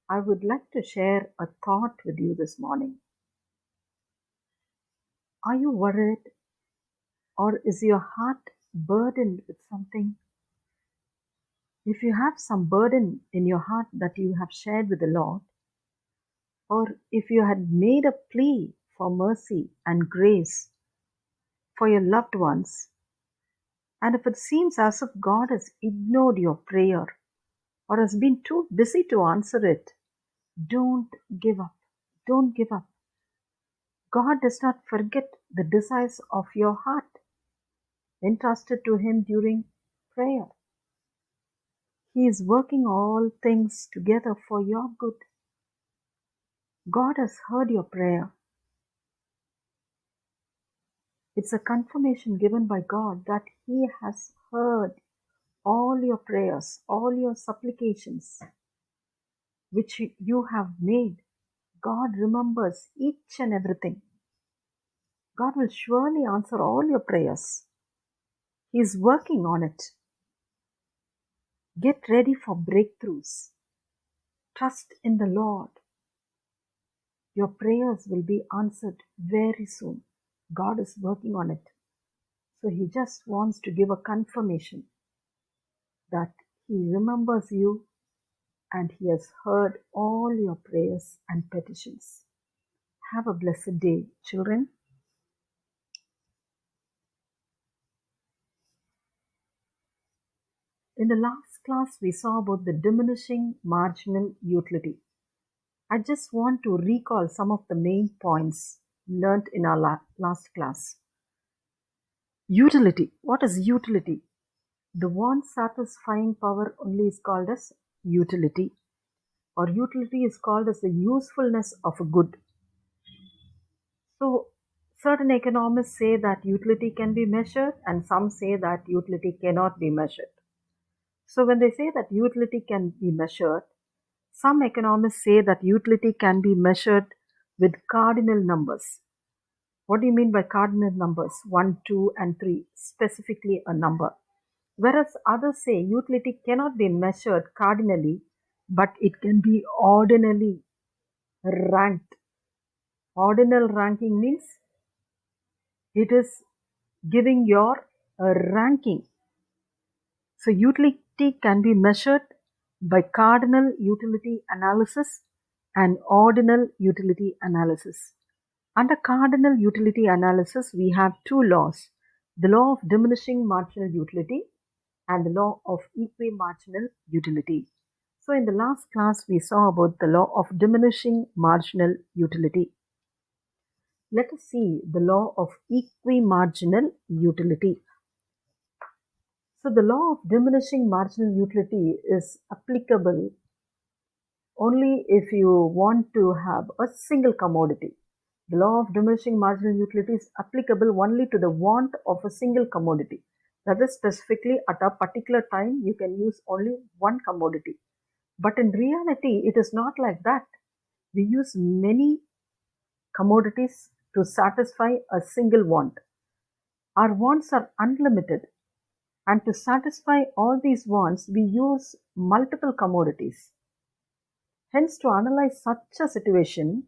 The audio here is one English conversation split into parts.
I would like to share a thought with you this morning. Are you worried, or is your heart burdened with something? If you have some burden in your heart that you have shared with the Lord, or if you had made a plea for mercy and grace for your loved ones, and if it seems as if God has ignored your prayer or has been too busy to answer it, don't give up. Don't give up. God does not forget the desires of your heart entrusted to Him during prayer. He is working all things together for your good. God has heard your prayer. It's a confirmation given by God that He has heard all your prayers, all your supplications, which you have made. God remembers each and everything. God will surely answer all your prayers. He is working on it. Get ready for breakthroughs. Trust in the Lord. Your prayers will be answered very soon. God is working on it. So He just wants to give a confirmation that He remembers you and He has heard all your prayers and petitions. Have a blessed day, children. In the last class, we saw about the diminishing marginal utility. I just want to recall some of the main points learnt in our last class. Utility. What is utility? The want satisfying power only is called as utility, or utility is called as the usefulness of a good. So, certain economists say that utility can be measured, and some say that utility cannot be measured. So, when they say that utility can be measured, some economists say that utility can be measured with cardinal numbers. What do you mean by cardinal numbers? 1, 2, and 3, specifically a number. Whereas others say utility cannot be measured cardinally, but it can be ordinally ranked. Ordinal ranking means it is giving your ranking. So utility can be measured by cardinal utility analysis and ordinal utility analysis. Under cardinal utility analysis, we have two laws: the law of diminishing marginal utility and the law of equimarginal utility. So in the last class, we saw about the law of diminishing marginal utility. Let us see the law of equimarginal utility. So the law of diminishing marginal utility is applicable only if you want to have a single commodity. The law of diminishing marginal utility is applicable only to the want of a single commodity. That is, specifically at a particular time, you can use only one commodity. But in reality, it is not like that. We use many commodities to satisfy a single want. Our wants are unlimited, and to satisfy all these wants, we use multiple commodities. Hence, to analyze such a situation,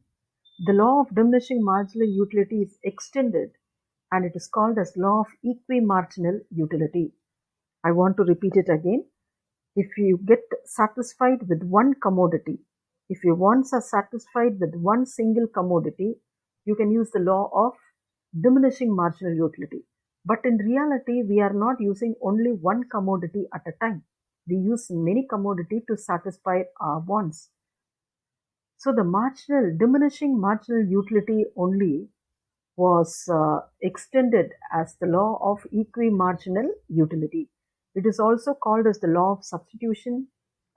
the law of diminishing marginal utility is extended, and it is called as law of equimarginal utility. I want to repeat it again. If you get satisfied with one commodity, if your wants are satisfied with one single commodity, you can use the law of diminishing marginal utility. But in reality, we are not using only one commodity at a time. We use many commodities to satisfy our wants. So the diminishing marginal utility only was extended as the law of equimarginal utility. It is also called as the law of substitution,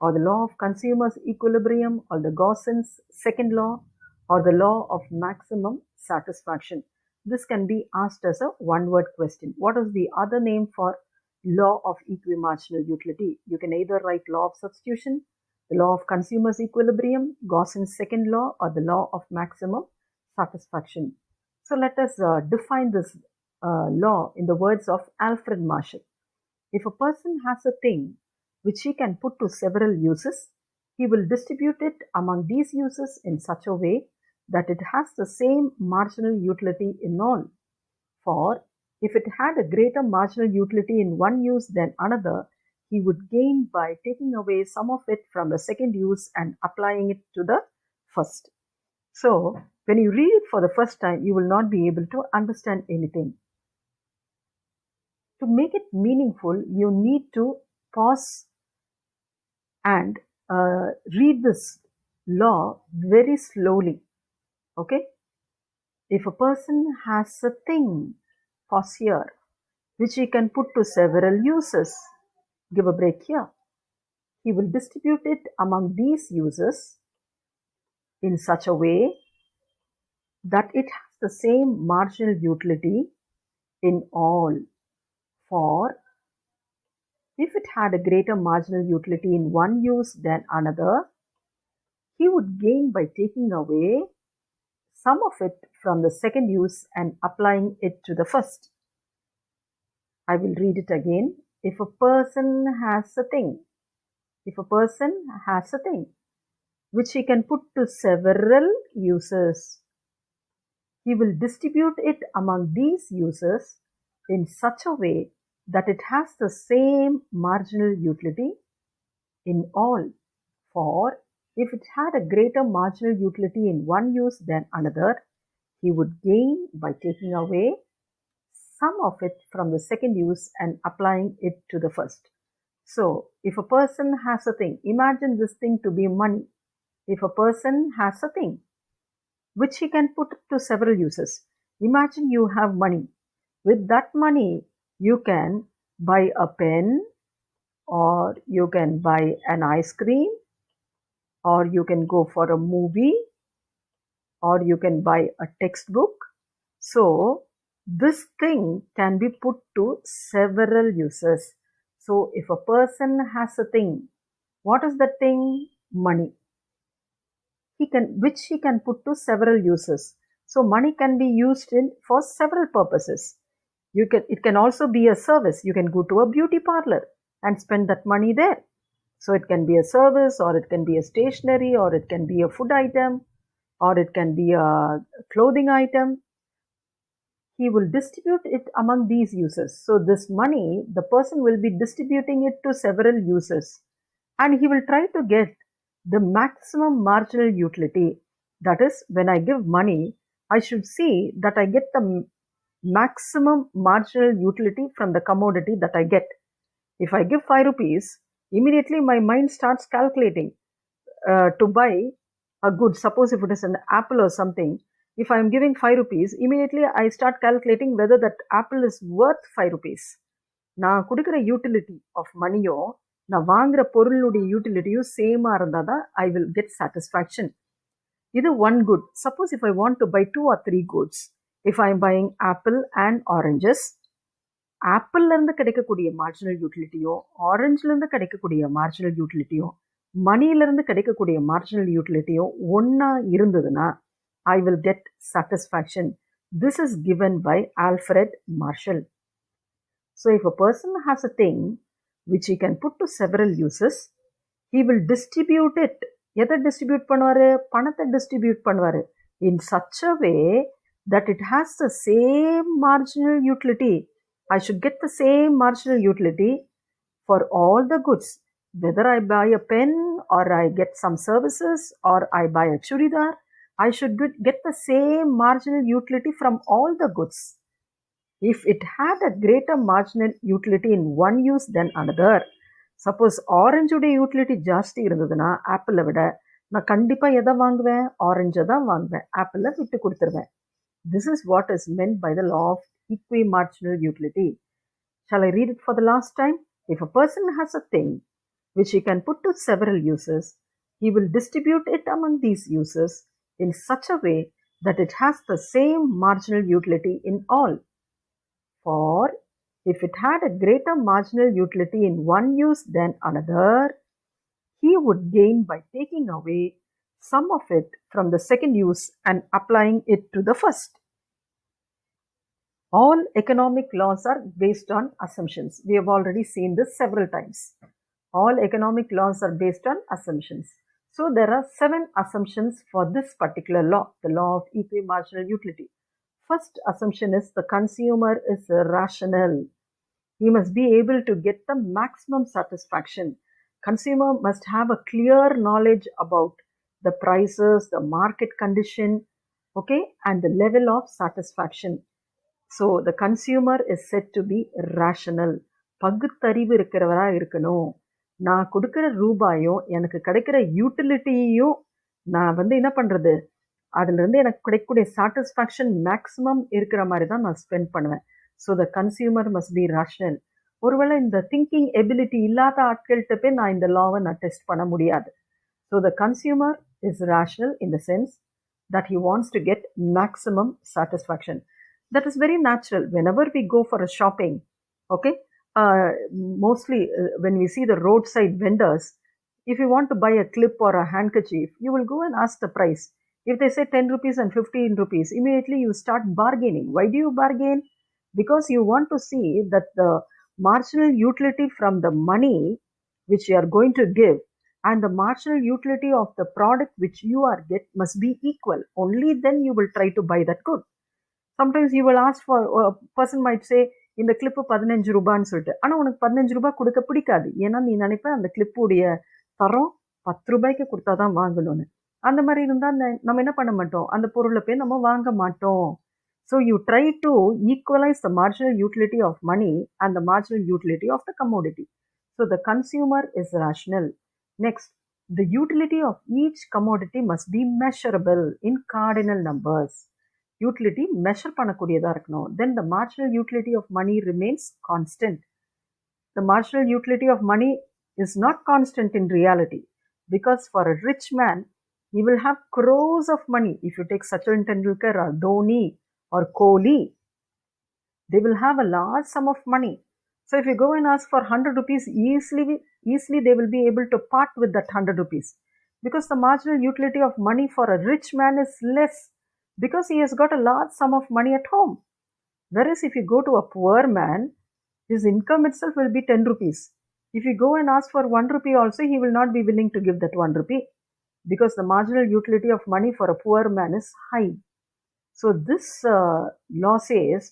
or the law of consumers' equilibrium, or the Gauss's second law, or the law of maximum satisfaction. This can be asked as a one-word question. What is the other name for law of equimarginal utility? You can either write law of substitution, the law of consumers' equilibrium, Gauss's second law, or the law of maximum satisfaction. So let us define this law in the words of Alfred Marshall. If a person has a thing which he can put to several uses, he will distribute it among these uses in such a way that it has the same marginal utility in all. For if it had a greater marginal utility in one use than another, he would gain by taking away some of it from the second use and applying it to the first. So, when you read it for the first time, you will not be able to understand anything. To make it meaningful, you need to pause and read this law very slowly. Okay? If a person has a thing, pause here, which he can put to several uses, give a break here. He will distribute it among these uses in such a way that it has the same marginal utility in all. For if it had a greater marginal utility in one use than another, he would gain by taking away some of it from the second use and applying it to the first. I will read it again. If a person has a thing, which he can put to several uses, he will distribute it among these uses in such a way that it has the same marginal utility in all. For if it had a greater marginal utility in one use than another, he would gain by taking away some of it from the second use and applying it to the first. So, if a person has a thing, imagine this thing to be money. If a person has a thing, which he can put to several uses. Imagine you have money. With that money, you can buy a pen, or you can buy an ice cream, or you can go for a movie, or you can buy a textbook. So, this thing can be put to several uses. So, if a person has a thing, what is the thing? Money. Which he can put to several uses. So money can be used for several purposes. It can also be a service. You can go to a beauty parlor and spend that money there. So it can be a service, or it can be a stationery, or it can be a food item, or it can be a clothing item. He will distribute it among these uses. So this money, the person will be distributing it to several uses, and he will try to get the maximum marginal utility. That is, when I give money, I should see that I get the maximum marginal utility from the commodity that I get. If I give 5 rupees, immediately my mind starts calculating to buy a good. Suppose if it is an apple or something, if I am giving 5 rupees, immediately I start calculating whether that apple is worth 5 rupees. நான் கொடுக்குற utility of மணியோ நான் வாங்குற பொருளுடைய யூட்டிலிட்டியும் சேமா இருந்தால் தான் I will get satisfaction. இது one good. Suppose if I want to buy 2 or 3 goods, if I am buying apple and oranges, ஆப்பிள்லேருந்து கிடைக்கக்கூடிய மார்ஜினல் யூட்டிலிட்டியோ, ஆரஞ்சுலேருந்து கிடைக்கக்கூடிய மார்ஜினல் யூட்டிலிட்டியோ, மணியிலிருந்து கிடைக்கக்கூடிய மார்ஜினல் யூட்டிலிட்டியோ ஒன்றா இருந்ததுன்னா I will get satisfaction. This is given by Alfred Marshall. So if a person has a thing which he can put to several uses, he will distribute it. எதை distribute பண்ணுவாரு? பணத்தை distribute பண்ணுவாரு in such a way that it has the same marginal utility. I should get the same marginal utility for all the goods. Whether I buy a pen, or I get some services, or I buy a churidar, I should get the same marginal utility from all the goods. If it had a greater marginal utility in one use than another, suppose ஆரஞ்சுடைய utility ஜாஸ்தி இருந்ததுன்னா ஆப்பிளை விட, நான் கண்டிப்பாக எதை வாங்குவேன்? ஆரஞ்சை தான் வாங்குவேன். ஆப்பிளை விட்டு கொடுத்துருவேன். This is what is meant by the law of equi marginal utility. Shall I read it for the last time? If a person has a thing which he can put to several uses, he will distribute it among these uses in such a way that it has the same marginal utility in all. For if it had a greater marginal utility in one use than another, he would gain by taking away some of it from the second use and applying it to the first. All economic laws are based on assumptions. We have already seen this several times. All economic laws are based on assumptions. So there are 7 assumptions for this particular law, the law of equimarginal utility. First assumption is the consumer is rational. He must be able to get the maximum satisfaction. Consumer must have a clear knowledge about the prices, the market condition, okay, and the level of satisfaction. So the consumer is said to be rational. பகுத்தறிவு இருக்கிறவரா இருக்கணும். நான் கொடுக்கிற ரூபாயும் எனக்கு கிடைக்கிற யூட்டிலிட்டியையும் நான் என்ன பண்றது, அதுல இருந்து எனக்கு கிடைக்கக்கூடிய சாட்டிஸ்ஃபேக்ஷன் மேக்ஸிமம் இருக்கிற மாதிரி தான் நான் ஸ்பெண்ட் பண்ணுவேன். So the consumer must be rational. ஒருவேளை இந்த திங்கிங் எபிலிட்டி இல்லாத ஆட்கள்கிட்ட போய் நான் இந்த லாவை நான் டெஸ்ட் பண்ண முடியாது. So the consumer is rational in the sense that he wants to get maximum satisfaction. That is very natural. Whenever we go for a shopping, okay, mostly when we see the roadside vendors, if you want to buy a clip or a handkerchief, you will go and ask the price. If they say 10 rupees and 15 rupees, immediately you start bargaining. Why do you bargain? Because you want to see that the marginal utility from the money which you are going to give and the marginal utility of the product which you are get must be equal. Only then you will try to buy that good. Sometimes you will ask for, a person might say, இந்த clip 15 ரூபான்னு சொல்லிட்டு, ஆனால் உனக்கு 15 ரூபாய் கொடுக்க பிடிக்காது. ஏன்னா நீ நினைப்ப அந்த கிளிப்புடைய தரம் 10 ரூபாய்க்கு கொடுத்தா தான் வாங்கணும்னு. அந்த மாதிரி இருந்தால் நம்ம என்ன பண்ண மாட்டோம், அந்த பொருளை போய் நம்ம வாங்க மாட்டோம். So you try to equalise the marginal utility of money and the marginal utility of the commodity. So the consumer is rational. Next, the utility of each commodity must be measurable in cardinal numbers. Utility measure பண்ணக்கூடியதா இருக்கணும். Then the marginal utility of money remains constant. The marginal utility of money is not constant in reality, because for a rich man, he will have crores of money. If you take Sachin Tendulkar or Dhoni or Kohli, they will have a large sum of money. So if you go and ask for 100 rupees, easily they will be able to part with that 100 rupees, because the marginal utility of money for a rich man is less, because he has got a large sum of money at home. Whereas if you go to a poor man, his income itself will be 10 rupees. If you go and ask for 1 rupee also, he will not be willing to give that 1 rupee, because the marginal utility of money for a poor man is high. So this law says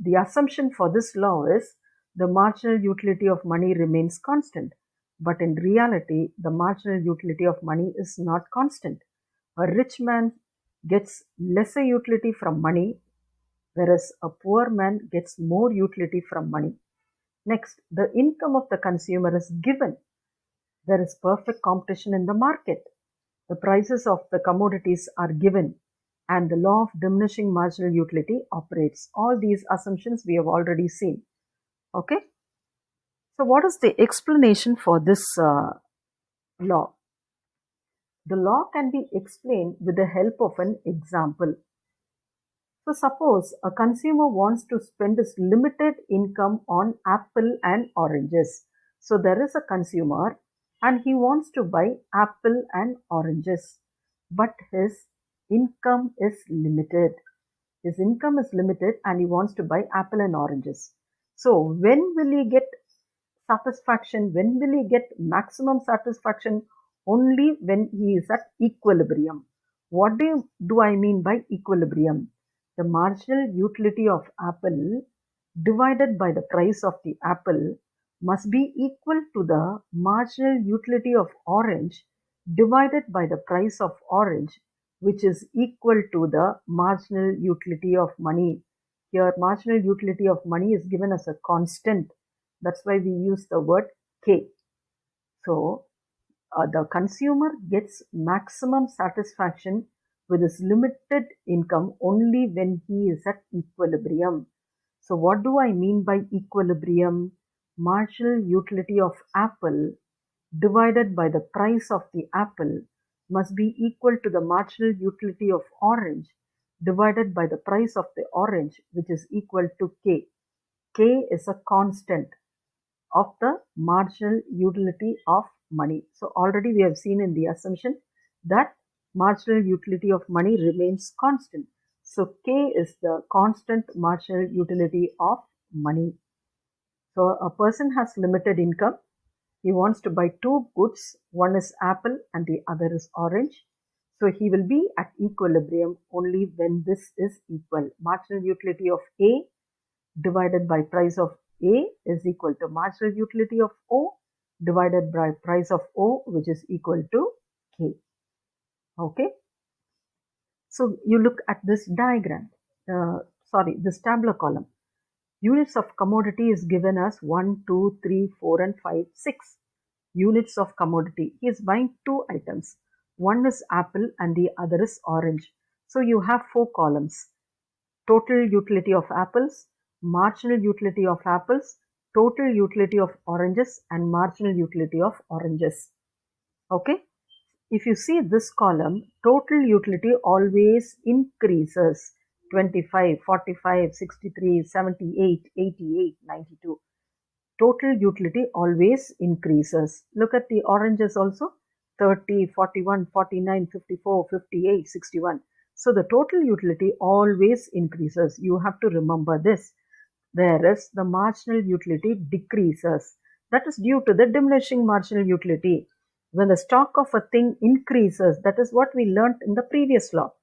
the assumption for this law is the marginal utility of money remains constant. But in reality, the marginal utility of money is not constant. A rich man gets lesser utility from money, whereas a poor man gets more utility from money. Next, the income of the consumer is given. There is perfect competition in the market. The prices of the commodities are given, and the law of diminishing marginal utility operates. All these assumptions we have already seen. Okay? So what is the explanation for this law? The law can be explained with the help of an example. So suppose a consumer wants to spend his limited income on apple and oranges. So there is a consumer and he wants to buy apple and oranges, but his income is limited. His income is limited and he wants to buy apple and oranges. So when will he get satisfaction? When will he get maximum satisfaction? Only when he is at equilibrium. What do I mean by equilibrium? The marginal utility of apple divided by the price of the apple must be equal to the marginal utility of orange divided by the price of orange, which is equal to the marginal utility of money. Here, marginal utility of money is given as a constant. That's why we use the word K. So, the consumer gets maximum satisfaction with his limited income only when he is at equilibrium. So what do I mean by equilibrium? Marginal utility of apple divided by the price of the apple must be equal to the marginal utility of orange divided by the price of the orange, which is equal to K. K is a constant of the marginal utility of money. So already we have seen in the assumption that marginal utility of money remains constant. So K is the constant marginal utility of money. So a person has limited income He wants to buy two goods. One is apple and the other is orange. So he will be at equilibrium only when this is equal. Marginal utility of A divided by price of A is equal to marginal utility of O divided by price of O, which is equal to K. Okay. So you look at this diagram, this tabular column. Units of commodity is given as 1, 2, 3, 4 and 5, 6. Units of commodity. He is buying two items. One is apple and the other is orange. So you have 4 columns. Total utility of apples, marginal utility of apples, total utility of oranges and marginal utility of oranges. Okay. If you see this column, total utility always increases. 25, 45, 63, 78, 88, 92. Total utility always increases. Look at the oranges also. 30, 41, 49, 54, 58, 61. So the total utility always increases. You have to remember this. Whereas the marginal utility decreases. That is due to the diminishing marginal utility. When the stock of a thing increases, that is what we learnt in the previous law.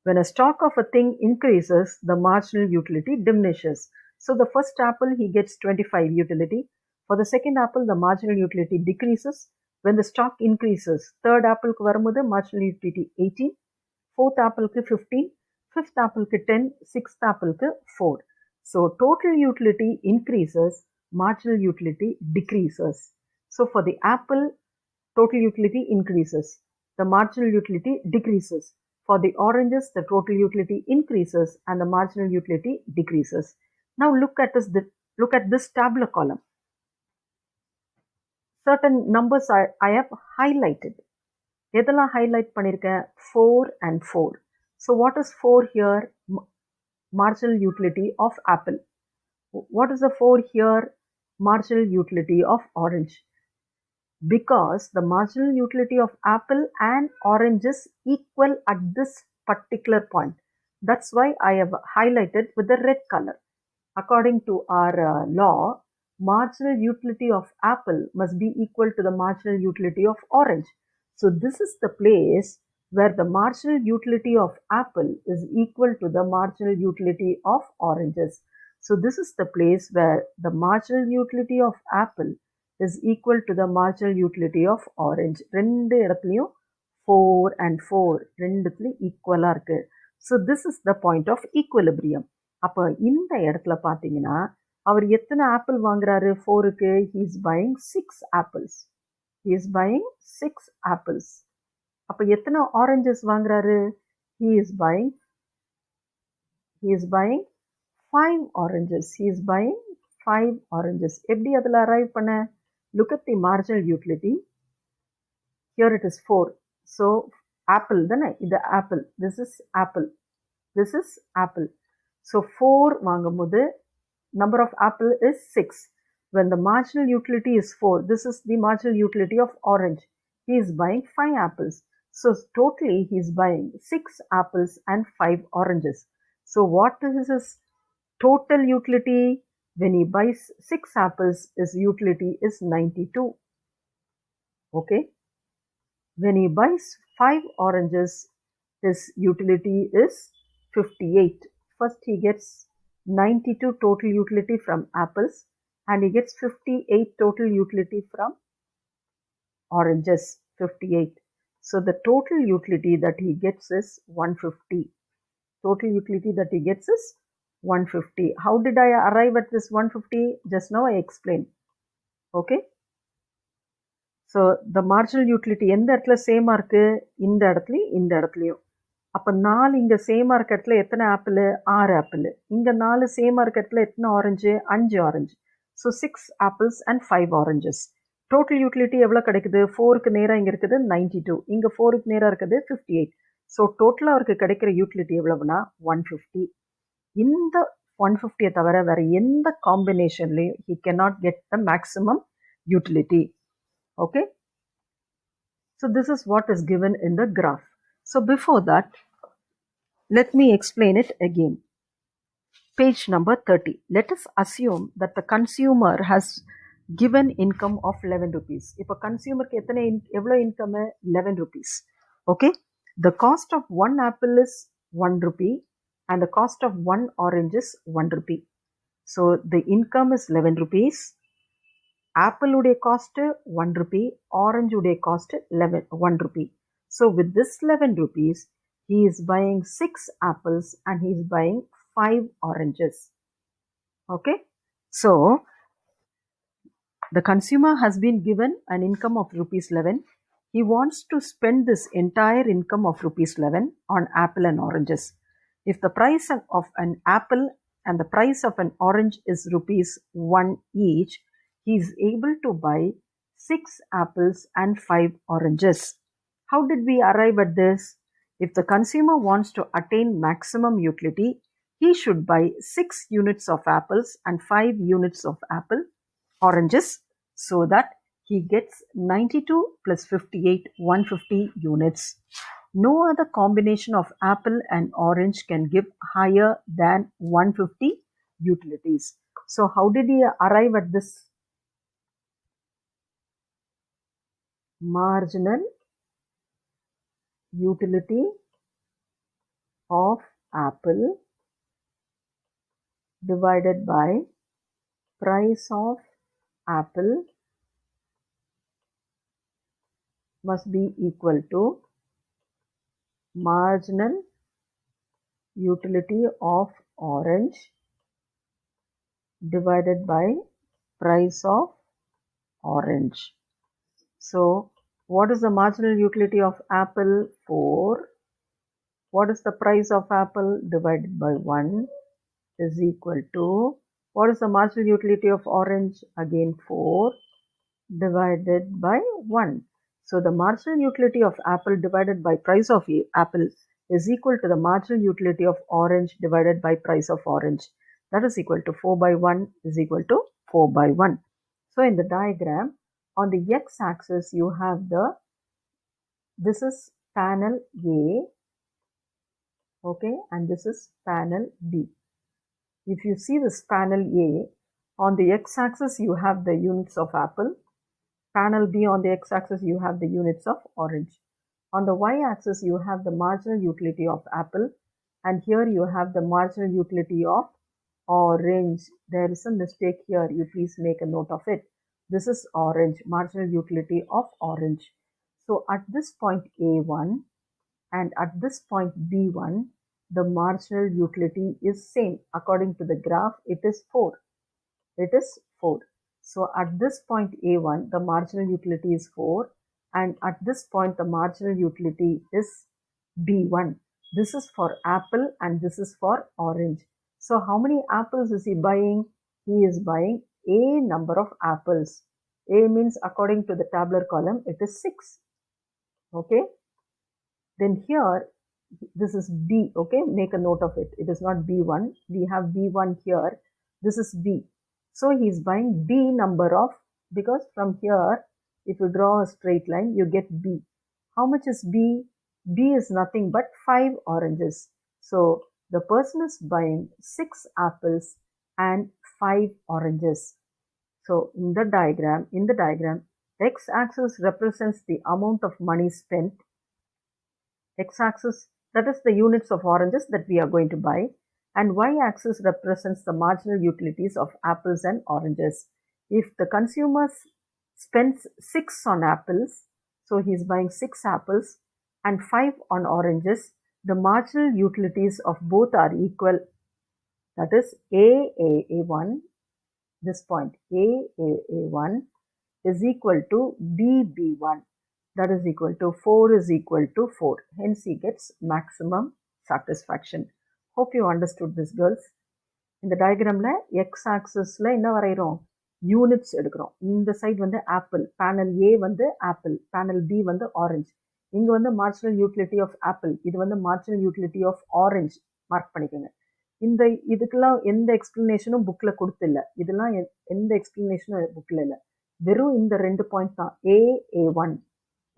When a stock of a thing increases, the marginal utility diminishes. So the first apple, he gets 25 utility. For the second apple, the marginal utility decreases. When the stock increases, third apple ku varumbodhu marginal utility 18, fourth apple ku 15, fifth apple ku 10, sixth apple ku 4. So total utility increases, marginal utility decreases. So for the apple, total utility increases, the marginal utility decreases. For the oranges, the total utility increases and the marginal utility decreases. Now look at this tabular column. Certain numbers I have highlighted. எதெல்லாம் highlight பண்ணிருக்கேன்? 4 and 4. So what is 4 here? Marginal utility of apple. What is the 4 here? Marginal utility of orange. Because the marginal utility of apple and orange is equal at this particular point. That's why I have highlighted with the red color. According to our law, marginal utility of apple must be equal to the marginal utility of orange. So this is the place where the marginal utility of apple is equal to the marginal utility of oranges. So this is the place where the marginal utility of apple is equal to the marginal utility of orange. ரெண்டு இடத்துலையும் 4 and 4 ரெண்டுத்துலையும் ஈக்குவலா இருக்கு. So this is the point of equilibrium. அப்போ இந்த இடத்துல பார்த்தீங்கன்னா அவர் எத்தனை apple வாங்குறாரு? 4க்கு he is buying 6 apples. He is buying 6 apples. அப்போ எத்தனை oranges வாங்குறாரு? He is buying 5 oranges. He is buying 5 oranges. எப்படி அதில் arrive பண்ண? Look at the marginal utility. Here it is 4. So apple தானே? இது apple. This is apple. This is apple. So 4 வாங்கும்போது number of apple is 6. When the marginal utility is 4, this is the marginal utility of orange. He is buying 5 apples. So totally he is buying 6 apples and 5 oranges. So what is his total utility? When he buys 6 apples, his utility is 92. Okay. When he buys 5 oranges, his utility is 58. First he gets 92 total utility from apples and he gets 58 total utility from oranges. 58. So the total utility that he gets is 150. Total utility that he gets is 150. How did I arrive at this 150? Just now I explained. Okay. So the marginal utility எந்த இடத்துல சேமா இருக்கு? இந்த இடத்துலையும் இந்த இடத்துலையும். அப்போ 4 இங்கே சேமா இருக்க இடத்துல எத்தனை ஆப்பிள்? 6 ஆப்பிள். இங்கே 4 சேமா இருக்க இடத்துல எத்தனை orange? 5 orange. So 6 apples and 5 oranges. Total utility எவ்வளோ கிடைக்குது? 4க்கு நேராக இங்கே இருக்குது 92. இங்கே 4க்கு நேராக இருக்குது 58. ஸோ டோட்டலாக அவருக்கு கிடைக்கிற யூட்டிலிட்டி எவ்வளவுனா 150. இந்த 150 தவிர வேற எந்த காம்பினேஷன்லையும் he cannot get the maximum utility. Okay. So this is what is given in the graph. So before that, let me explain it again. Page number 30. Let us assume that the consumer has given income of 11 rupees. இப்போ கன்சியூமருக்கு எவ்வளோ income 11 rupees. Okay, the cost of one apple is 1 rupee and the cost of one orange is 1 rupee. So the income is 11 rupees. Apple உடைய cost 1 rupee, orange உடைய cost 1 rupee. So with this 11 rupees, he is buying 6 apples and he is buying 5 oranges. Okay, so the consumer has been given an income of rupees 11. He wants to spend this entire income of rupees 11 on apple and oranges. If the price of an apple and the price of an orange is rupees 1 each, he is able to buy 6 apples and 5 oranges. How did we arrive at this? If the consumer wants to attain maximum utility, he should buy 6 units of apples and 5 units of oranges, so that he gets 92 plus 58, 150 units. No other combination of apple and orange can give higher than 150 utilities. So how did he arrive at this? Marginal utility of apple divided by price of apple must be equal to marginal utility of orange divided by price of orange. So what is the marginal utility of apple? 4. What is the price of apple? Divided by 1 is equal to, what is the marginal utility of orange? Again 4 divided by 1. So the marginal utility of apple divided by price of apple is equal to the marginal utility of orange divided by price of orange. That is equal to 4 by 1 is equal to 4 by 1. So in the diagram, on the x-axis you have this is panel A, okay, and this is panel B. If you see this panel A, on the x-axis you have the units of apple. Panel B, on the x-axis you have the units of orange. On the y-axis you have the marginal utility of apple, and here you have the marginal utility of orange. There is a mistake here, you please make a note of it. This is orange, marginal utility of orange. So at this point A1 and at this point B1, the marginal utility is same. According to the graph, it is 4. It is 4. So at this point A1, the marginal utility is 4, and at this point the marginal utility is B1. This is for apple and this is for orange. So how many apples is he buying? He is buying a number of apples. A means, according to the tabular column, it is 6. Okay. Then here, this is B. Okay, make a note of it. It is not B1. We have B1 here. This is B. So he is buying B number of, because from here, if you draw a straight line, you get B. How much is B? B is nothing but 5 oranges. So the person is buying 6 apples and 5 oranges. So in the diagram, x-axis represents the amount of money spent. X-axis, that is the units of oranges that we are going to buy, and y-axis represents the marginal utilities of apples and oranges. If the consumer spends 6 on apples, so he is buying 6 apples and 5 on oranges, the marginal utilities of both are equal. That is A1, this point A1 is equal to B1. That is equal to 4 is equal to 4. Hence he gets maximum satisfaction. Hope you understood this, girls. In the diagram, x-axis என்ன வரைகிறோம்? Units எடுக்கிறோம். இந்த side வந்து apple, panel A வந்து apple, panel B வந்து orange. இங்க வந்து marginal utility of apple, இது வந்து marginal utility of orange. Mark பண்ணிக்கோங்க. இந்த இதுக்கெல்லாம் எந்த எக்ஸ்பிளனேஷனும் புக்ல கொடுத்தில்ல. இதெல்லாம் எந்த எக்ஸ்பிளனேஷனும் புக்ல இல்லை. வெறும் இந்த 2 பாயிண்ட் தான். A1.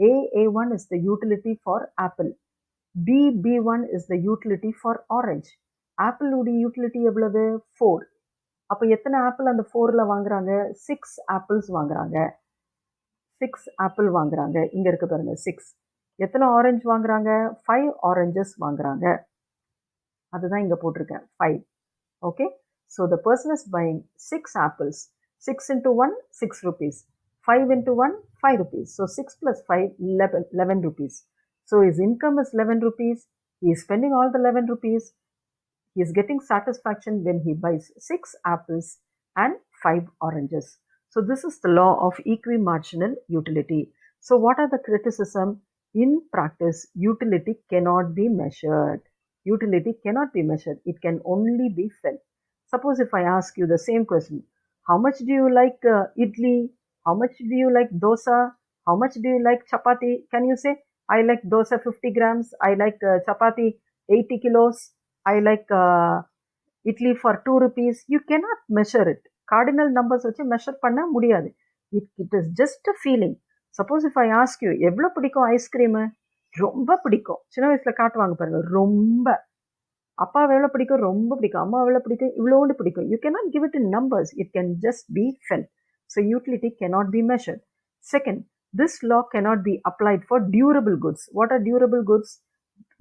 A1 is the utility for apple. B1 is the utility for orange. Apple உடைய utility எவ்வளவு? 4. அப்போ எத்தனை ஆப்பிள் அந்த 4ல் வாங்குறாங்க? 6 ஆப்பிள்ஸ் வாங்குறாங்க. 6 ஆப்பிள் வாங்குறாங்க. இங்கே இருக்கு பாருங்க 6. எத்தனை ஆரஞ்சு வாங்குறாங்க? 5 ஆரஞ்சஸ் வாங்குறாங்க. அதுதான் இங்கே போட்டிருக்கேன் 5. Okay, so the person is buying 6 apples. 6 into 1, 6 rupees. 5 into 1, 5 rupees. So 6 plus 5, 11 rupees. So his income is 11 rupees. He is spending all the 11 rupees. He is getting satisfaction when he buys 6 apples and 5 oranges. So this is the law of equimarginal utility. So what are the criticism? In practice, utility cannot be measured. Utility cannot be measured. It can only be felt. Suppose if I ask you the same question, how much do you like idli? How much do you like dosa? How much do you like chapati? Can you say, I like dosa 50 grams, I like chapati 80 kilos, I like idli for 2 rupees? You cannot measure it. Cardinal numbers வச்சு measure பண்ண முடியாது. It is just a feeling. Suppose if I ask you, எவ்வளோ பிடிக்கும் ice cream? ரொம்ப பிடிக்கும். சின்ன வயசில் காட்டுவாங்க பாருங்க, ரொம்ப. அப்பா எவ்வளோ பிடிக்கும்? ரொம்ப பிடிக்கும். அம்மா எவ்வளோ பிடிக்கும்? இவ்வளோண்டு பிடிக்கும். You cannot give it in numbers. It can just be felt. So utility cannot be measured. Second, this law cannot be applied for durable goods. What are durable goods?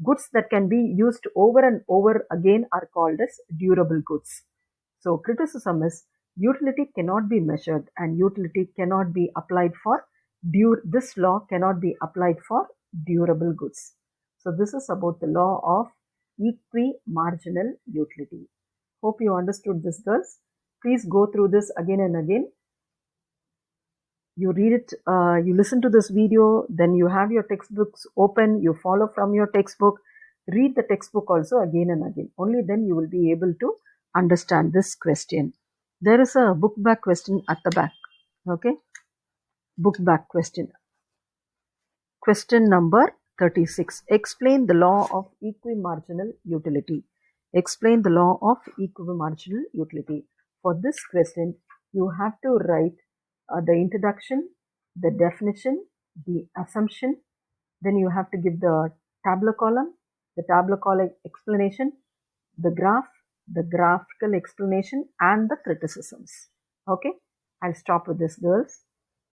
Goods that can be used over and over again are called as durable goods. So criticism is utility cannot be measured and utility cannot be applied for this law cannot be applied for durable goods. So this is about the law of equimarginal utility. Hope you understood this, girls. Please go through this again and again. You read it, you listen to this video, then you have your textbooks open, you follow from your textbook, read the textbook also again and again. Only then you will be able to understand this question. There is a book back question at the back. Okay, book back question. Question number 36. Explain the law of equimarginal utility. Explain the law of equimarginal utility. For this question, you have to write the introduction, the definition, the assumption. Then you have to give the tabular column, the tabular column explanation, the graph, the graphical explanation, and the criticisms. Okay, I'll stop with this, girls.